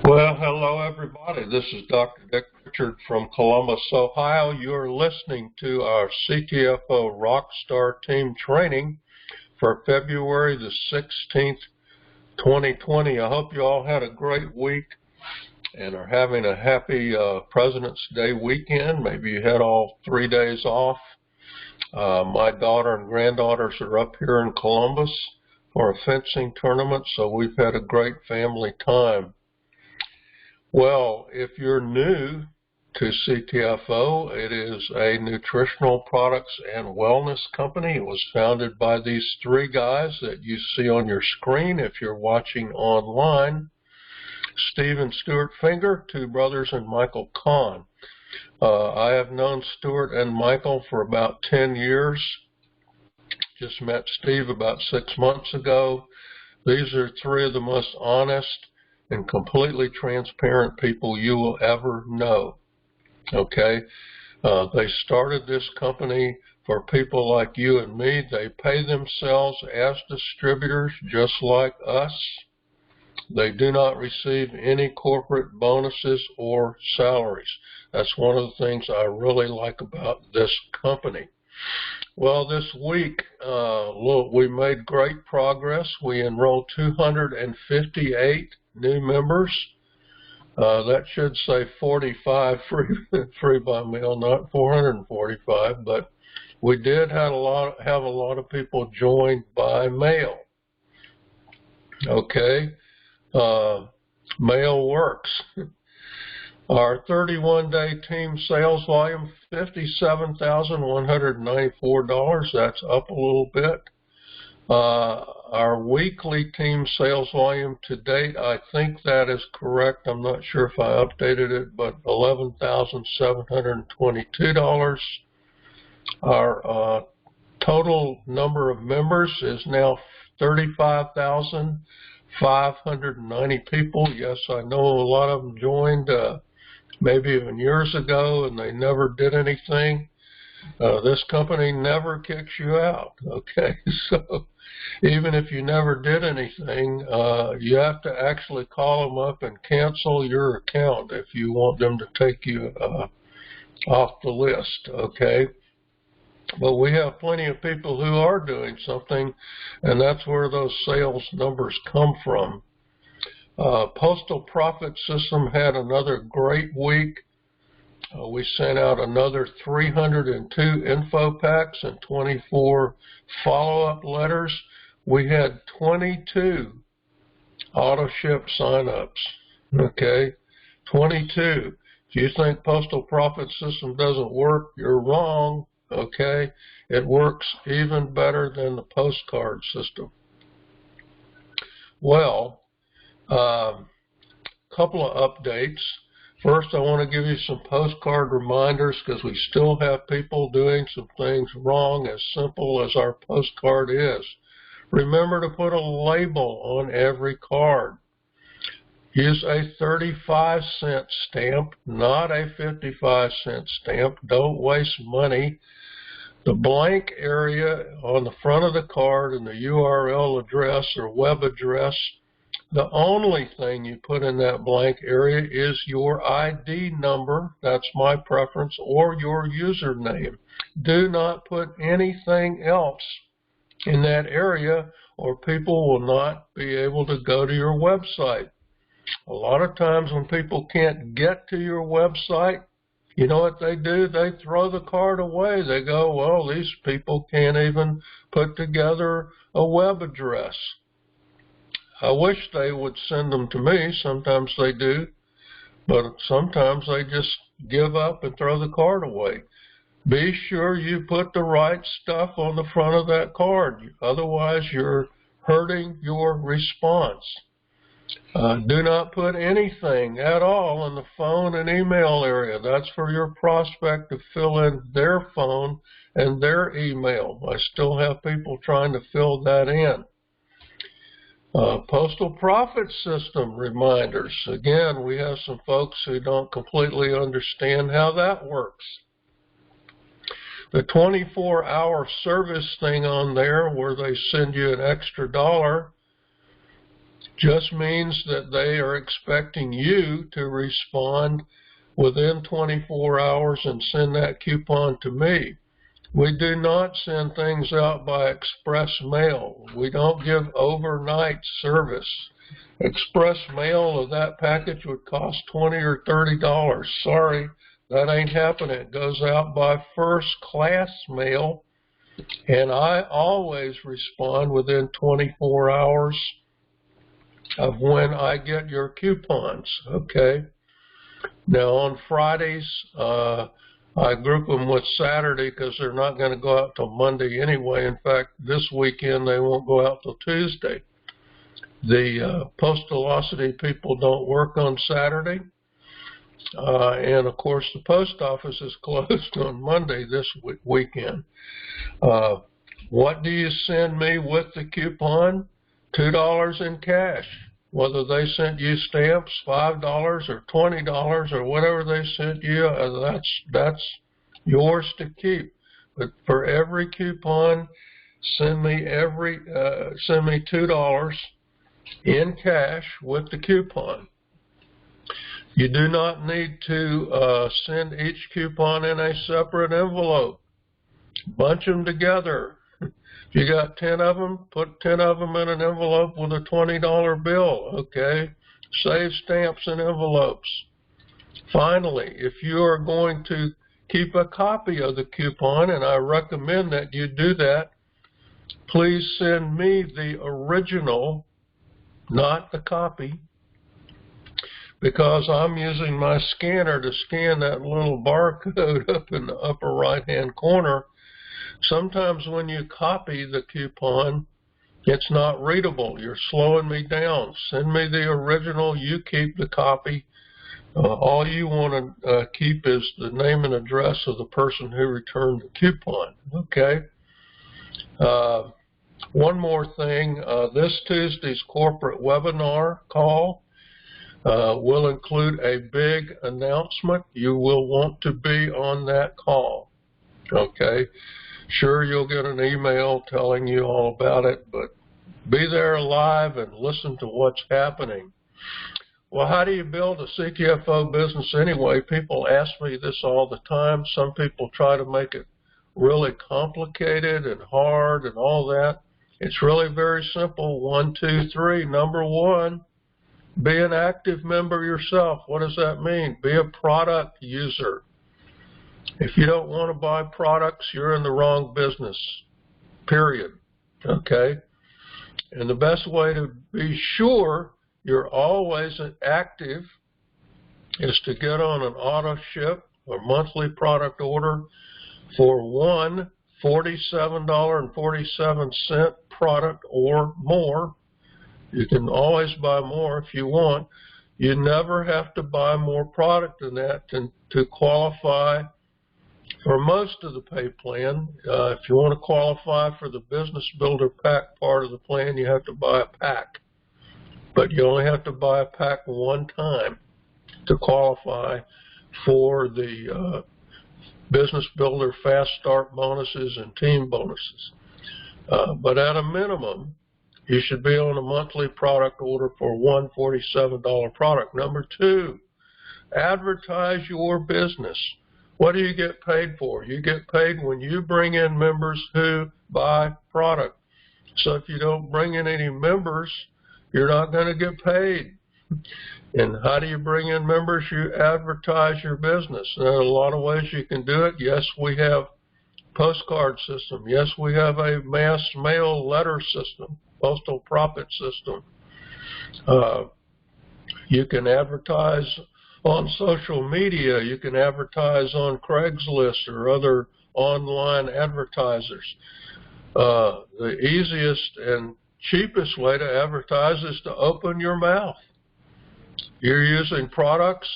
Well, hello everybody. This is Dr. Dick Richard from Columbus, Ohio. You're listening to our CTFO Rockstar Team Training for February the 16th, 2020. I hope you all had a great week and are having a happy President's Day weekend. Maybe you had all 3 days off. My daughter and granddaughters are up here in Columbus for a fencing tournament, so we've had a great family time. Well, if you're new to CTFO, it is a nutritional products and wellness company. It was founded by these three guys that you see on your screen if you're watching online. Steve and Stuart Finger, two brothers, and Michael Kahn. I have known Stuart and Michael for about 10 years. Just met Steve about 6 months ago. These are three of the most honest and completely transparent people you will ever know. Okay? They started this company for people like you and me. They pay themselves as distributors just like us. They do not receive any corporate bonuses or salaries. That's one of the things I really like about this company. Well, this week, we made great progress. We enrolled 258 new members. That should say 45 free by mail, not 445, but we did have a lot of people join by mail. Okay, mail works. Our 31-day team sales volume, $57,194. That's up a little bit. Our weekly team sales volume to date, I think that is correct. I'm not sure if I updated it, but $11,722. Our total number of members is now 35,590 people. Yes, I know a lot of them joined maybe even years ago and they never did anything. This company never kicks you out, okay? So even if you never did anything, you have to actually call them up and cancel your account if you want them to take you off the list, okay? But we have plenty of people who are doing something, and that's where those sales numbers come from. Postal Profit System had another great week. We sent out another 302 info packs and 24 follow-up letters. We had 22 auto-ship sign-ups, okay? 22. If you think Postal Profit System doesn't work, you're wrong, okay? It works even better than the postcard system. Well, couple of updates. First, I want to give you some postcard reminders because we still have people doing some things wrong, as simple as our postcard is. Remember to put a label on every card. Use a 35-cent stamp, not a 55-cent stamp. Don't waste money. The blank area on the front of the card and the URL address or web address, the only thing you put in that blank area is your ID number, that's my preference, or your username. Do not put anything else in that area or people will not be able to go to your website. A lot of times when people can't get to your website, you know what they do? They throw the card away. They go, well, these people can't even put together a web address. I wish they would send them to me. Sometimes they do, but sometimes they just give up and throw the card away. Be sure you put the right stuff on the front of that card. Otherwise, you're hurting your response. Do not put anything at all in the phone and email area. That's for your prospect to fill in their phone and their email. I still have people trying to fill that in. Postal Profit System reminders. Again, we have some folks who don't completely understand how that works. The 24-hour service thing on there where they send you an extra $1 just means that they are expecting you to respond within 24 hours and send that coupon to me. We do not send things out by express mail. We don't give overnight service. Express mail of that package would cost $20 or $30. Sorry, that ain't happening. It goes out by first class mail, and I always respond within 24 hours of when I get your coupons, okay? Now on Fridays, I group them with Saturday because they're not going to go out till Monday anyway. In fact, this weekend they won't go out till Tuesday. The Postalocity people don't work on Saturday. And of course the post office is closed on Monday this weekend. What do you send me with the coupon? $2 in cash. Whether they sent you stamps, $5 or $20 or whatever they sent you, that's yours to keep. But for every coupon, send me $2 in cash with the coupon. You do not need to send each coupon in a separate envelope. Bunch them together. If you got 10 of them, put 10 of them in an envelope with a $20 bill, okay? Save stamps and envelopes. Finally, if you are going to keep a copy of the coupon, and I recommend that you do that, please send me the original, not the copy, because I'm using my scanner to scan that little barcode up in the upper right-hand corner. Sometimes when you copy the coupon, it's not readable. You're slowing me down. Send me the original. You keep the copy. All you want to keep is the name and address of the person who returned the coupon. Okay. One more thing. This Tuesday's corporate webinar call will include a big announcement. You will want to be on that call. Okay. Sure, you'll get an email telling you all about it, but be there live and listen to what's happening. Well, how do you build a CTFO business anyway? People ask me this all the time. Some people try to make it really complicated and hard and all that. It's really very simple. 1, 2, 3. Number 1, be an active member yourself. What does that mean? Be a product user. If you don't want to buy products, you're in the wrong business, period, okay? And the best way to be sure you're always active is to get on an auto ship or monthly product order for one $47.47 product or more. You can always buy more if you want. You never have to buy more product than that to qualify for most of the pay plan. If you want to qualify for the Business Builder Pack part of the plan, you have to buy a pack. But you only have to buy a pack one time to qualify for the Business Builder Fast Start bonuses and team bonuses. But at a minimum, you should be on a monthly product order for one $47 product. Number 2, advertise your business. What do you get paid for? You get paid when you bring in members who buy product. So if you don't bring in any members, you're not going to get paid. And how do you bring in members? You advertise your business. There are a lot of ways you can do it. Yes, we have postcard system. Yes, we have a mass mail letter system, postal profit system. You can advertise on social media. You can advertise on Craigslist or other online advertisers. The easiest and cheapest way to advertise is to open your mouth. You're using products,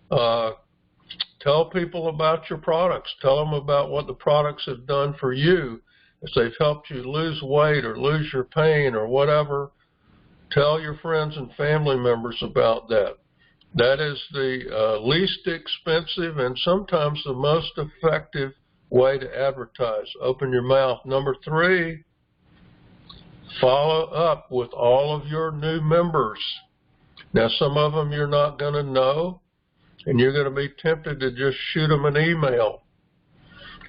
tell people about your products. Tell them about what the products have done for you. If they've helped you lose weight or lose your pain or whatever, tell your friends and family members about that. That is the least expensive and sometimes the most effective way to advertise. Open your mouth. Number 3, Follow up with all of your new members. Now, some of them you're not going to know, and you're going to be tempted to just shoot them an email.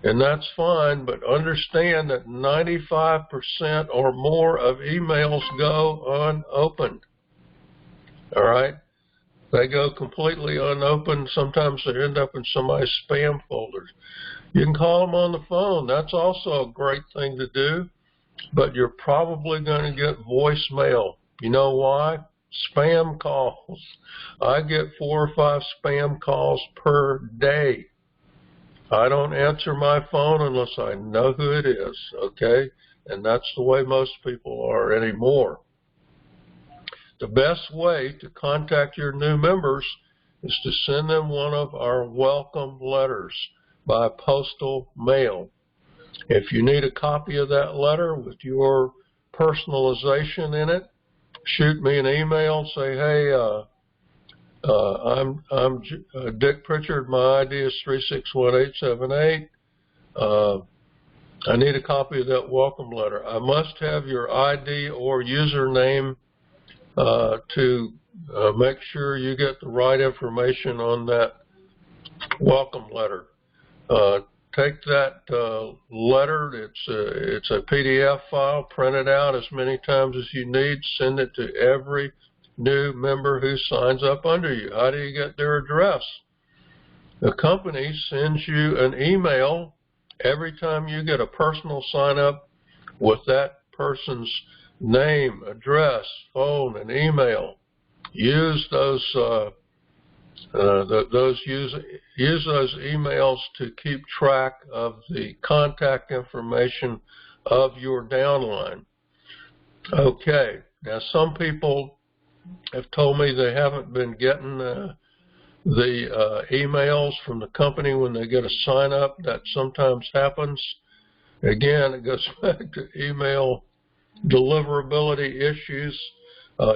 And that's fine, but understand that 95% or more of emails go unopened. All right? They go completely unopened. Sometimes they end up in somebody's spam folders. You can call them on the phone. That's also a great thing to do, but you're probably going to get voicemail. You know why? Spam calls. I get 4 or 5 spam calls per day. I don't answer my phone unless I know who it is, okay? And that's the way most people are anymore. The best way to contact your new members is to send them one of our welcome letters by postal mail. If you need a copy of that letter with your personalization in it, shoot me an email, say, hey, I'm Dick Pritchard, my ID is 361878. I need a copy of that welcome letter. I must have your ID or username to make sure you get the right information on that welcome letter. Take that letter, it's a PDF file, print it out as many times as you need, send it to every new member who signs up under you. How do you get their address? The company sends you an email every time you get a personal sign up with that person's name, address, phone, and email. Use those emails to keep track of the contact information of your downline. Okay, now some people have told me they haven't been getting the emails from the company when they get a sign up. That sometimes happens. Again, it goes back to email deliverability issues.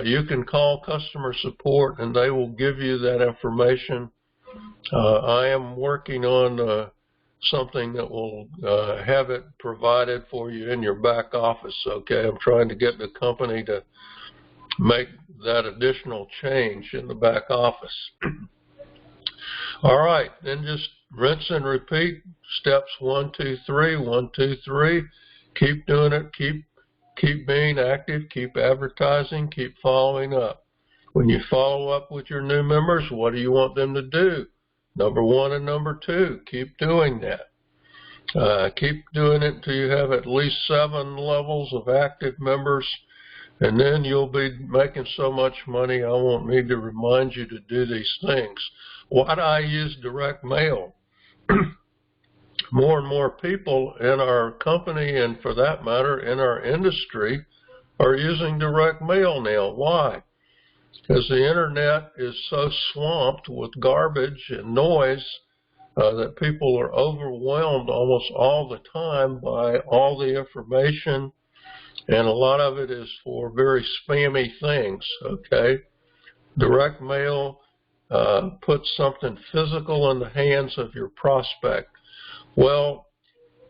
You can call customer support and they will give you that information. I am working on something that will have it provided for you in your back office, okay? I'm trying to get the company to make that additional change in the back office. All right, then just rinse and repeat. Steps 1, 2, 3, 1, 2, 3. Keep doing it. Keep being active. Keep advertising. Keep following up. When you follow up with your new members, what do you want them to do? Number 1 and number 2. Keep doing that. Keep doing it until you have at least 7 levels of active members, and then you'll be making so much money I won't need to remind you to do these things. Why do I use direct mail? More and more people in our company, and for that matter in our industry, are using direct mail now. Why? Because the internet is so swamped with garbage and noise that people are overwhelmed almost all the time by all the information, and a lot of it is for very spammy things, okay? Direct mail puts something physical in the hands of your prospect. Well,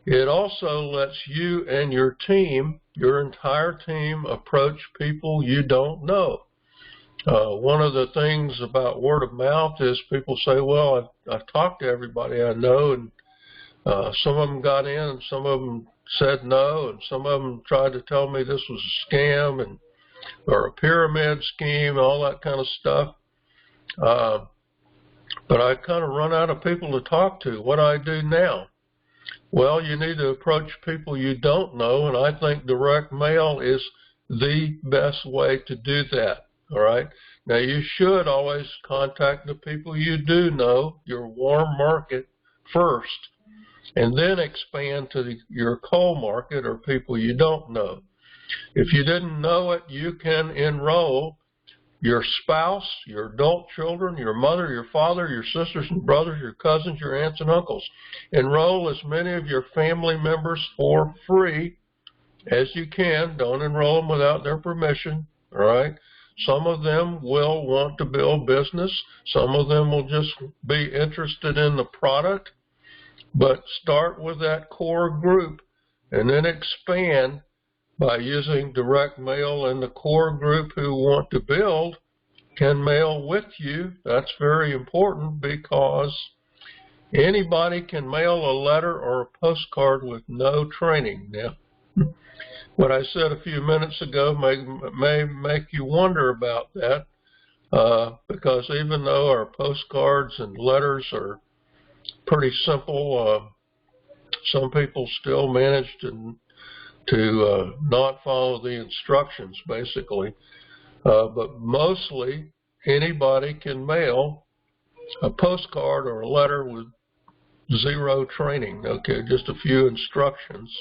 it also lets you and your team, your entire team, approach people you don't know. One of the things about word of mouth is people say, well, I've talked to everybody I know, and some of them got in, and some of them said no, and some of them tried to tell me this was a scam or a pyramid scheme, all that kind of stuff. But I kind of run out of people to talk to. What do I do now? Well, you need to approach people you don't know, and I think direct mail is the best way to do that, all right? Now, you should always contact the people you do know, your warm market, first, and then expand to your cold market or people you don't know. If you didn't know it, you can enroll your spouse, your adult children, your mother, your father, your sisters and brothers, your cousins, your aunts and uncles. Enroll as many of your family members for free as you can. Don't enroll them without their permission, all right? Some of them will want to build business. Some of them will just be interested in the product. But start with that core group and then expand by using direct mail, and the core group who want to build can mail with you. That's very important because anybody can mail a letter or a postcard with no training. Now, what I said a few minutes ago may make you wonder about that, because even though our postcards and letters are pretty simple, some people still manage to not follow the instructions, basically. But mostly anybody can mail a postcard or a letter with zero training, okay, just a few instructions.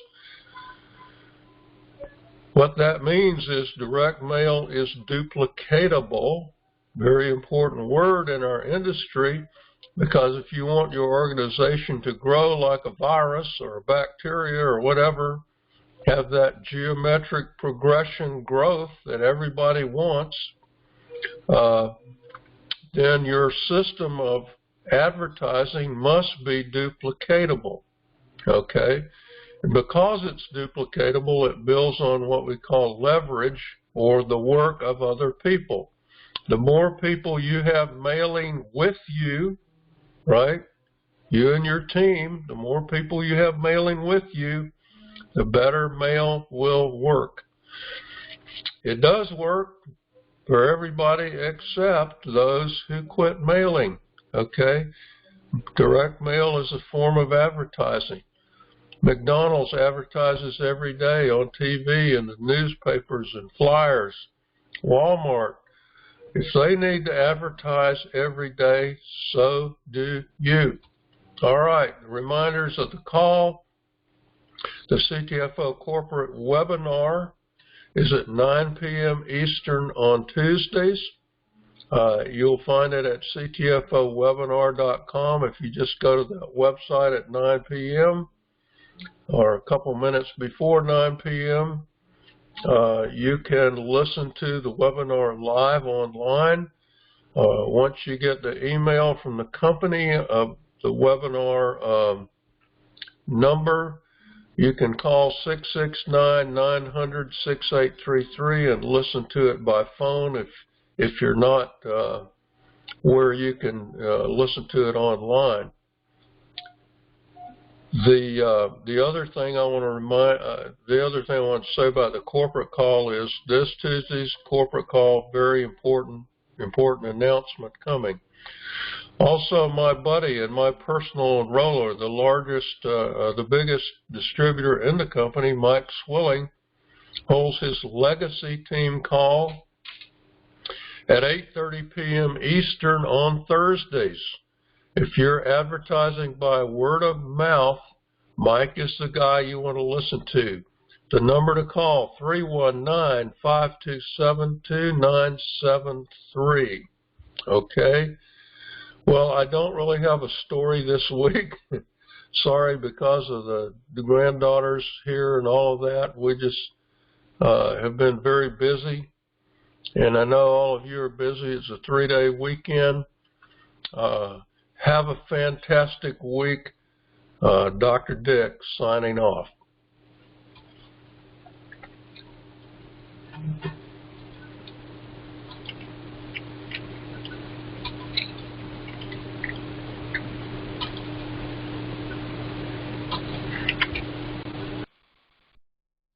What that means is direct mail is duplicatable, very important word in our industry, because if you want your organization to grow like a virus or a bacteria or whatever, have that geometric progression growth that everybody wants, then your system of advertising must be duplicatable, okay? And because it's duplicatable, it builds on what we call leverage, or the work of other people. The more people you have mailing with you, right, you and your team, the more people you have mailing with you, the better mail will work. It does work for everybody except those who quit mailing, okay? Direct mail is a form of advertising. McDonald's advertises every day on TV and the newspapers and flyers. Walmart, if they need to advertise every day, so do you. All right, reminders of the call. The CTFO corporate webinar is at 9 p.m. Eastern on Tuesdays. You'll find it at ctfowebinar.com. If you just go to the website at 9 p.m. or a couple minutes before 9 p.m., you can listen to the webinar live online. Once you get the email from the company of the webinar number, you can call 669-900-6833 and listen to it by phone if you're not where you can listen to it online. The other thing I want to say about the corporate call is this Tuesday's corporate call, very important announcement coming. Also, my buddy and my personal enroller, the biggest distributor in the company, Mike Swilling, holds his legacy team call at 8:30 p.m. Eastern on Thursdays. If you're advertising by word of mouth, Mike is the guy you want to listen to. The number to call, 319-527-2973. Okay? Well, I don't really have a story this week. Sorry, because of the granddaughters here and all of that. We just have been very busy. And I know all of you are busy. It's a 3-day weekend. Have a fantastic week. Dr. Dick signing off.